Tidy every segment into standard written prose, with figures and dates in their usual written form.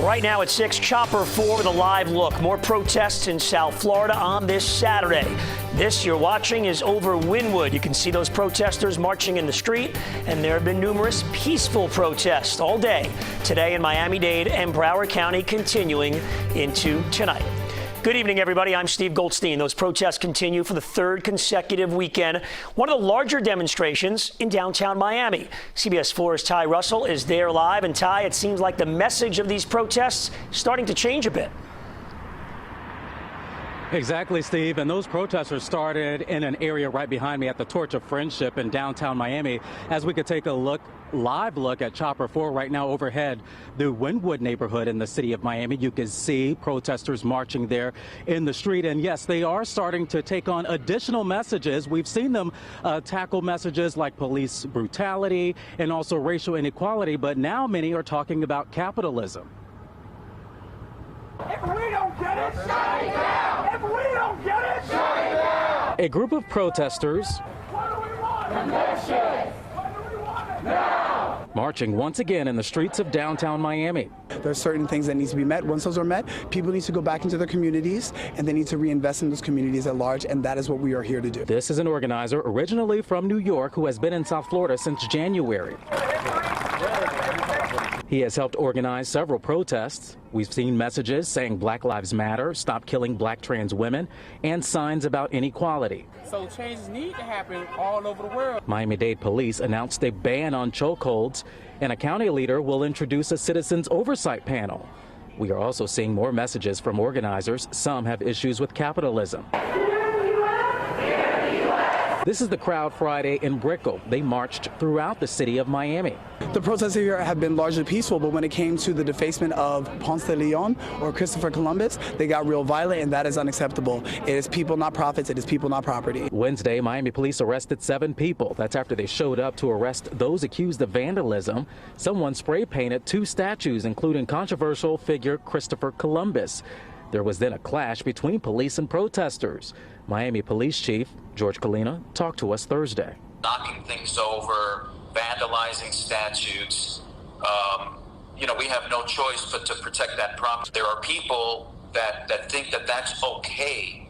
Right now at 6, Chopper 4 with a live look. More protests in South Florida on this Saturday. This you're watching is over Wynwood. You can see those protesters marching in the street, and there have been numerous peaceful protests all day today in Miami-Dade and Broward County, continuing into tonight. Good evening, everybody. I'm Steve Goldstein. Those protests continue for the third consecutive weekend. One of the larger demonstrations in downtown Miami. CBS 4's Ty Russell is there live. And Ty, it seems like the message of these protests is starting to change a bit. Exactly, Steve. And those protesters started in an area right behind me at the Torch of Friendship in downtown Miami. As we could take a live look at Chopper 4 right now overhead, the Wynwood neighborhood in the city of Miami. You can see protesters marching there in the street. And yes, they are starting to take on additional messages. We've seen them tackle messages like police brutality and also racial inequality. But now many are talking about capitalism. If we don't get it, shut it down! If we don't get it, shut it down! A group of protesters What do we want? Conditions! What do we want? Now! marching once again in the streets of downtown Miami. There are certain things that need to be met. Once those are met, people need to go back into their communities, and they need to reinvest in those communities at large, and that is what we are here to do. This is an organizer originally from New York who has been in South Florida since January. He has helped organize several protests. We've seen messages saying Black Lives Matter, stop killing black trans women, and signs about inequality. So changes need to happen all over the world. Miami-Dade police announced a ban on chokeholds, and a county leader will introduce a citizens oversight panel. We are also seeing more messages from organizers. Some have issues with capitalism. This is the crowd Friday in Brickell. They marched throughout the city of Miami. The protests here have been largely peaceful, but when it came to the defacement of Ponce de Leon or Christopher Columbus, they got real violent, and that is unacceptable. It is people, not profits. It is people, not property. Wednesday, Miami police arrested 7 people. That's after they showed up to arrest those accused of vandalism. Someone spray painted 2 statues, including controversial figure Christopher Columbus. There was then a clash between police and protesters. Miami Police Chief George Colina talked to us Thursday. Knocking things over, vandalizing statues. We have no choice but to protect that property. There are people that think that that's okay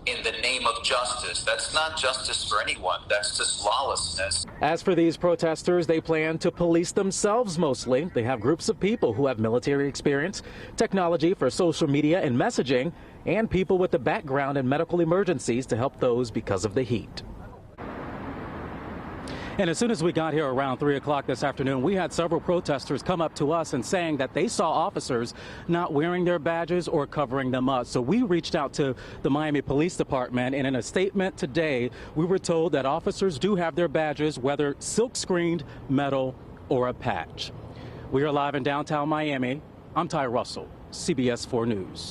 in the name of justice. That's not justice for anyone. That's just lawlessness. As for these protesters, they plan to police themselves mostly. They have groups of people who have military experience, technology for social media and messaging, and people with a background in medical emergencies to help those because of the heat. And as soon as we got here around 3 o'clock this afternoon, we had several protesters come up to us and saying that they saw officers not wearing their badges or covering them up. So we reached out to the Miami Police Department, and in a statement today, we were told that officers do have their badges, whether silk-screened, metal, or a patch. We are live in downtown Miami. I'm Ty Russell, CBS 4 News.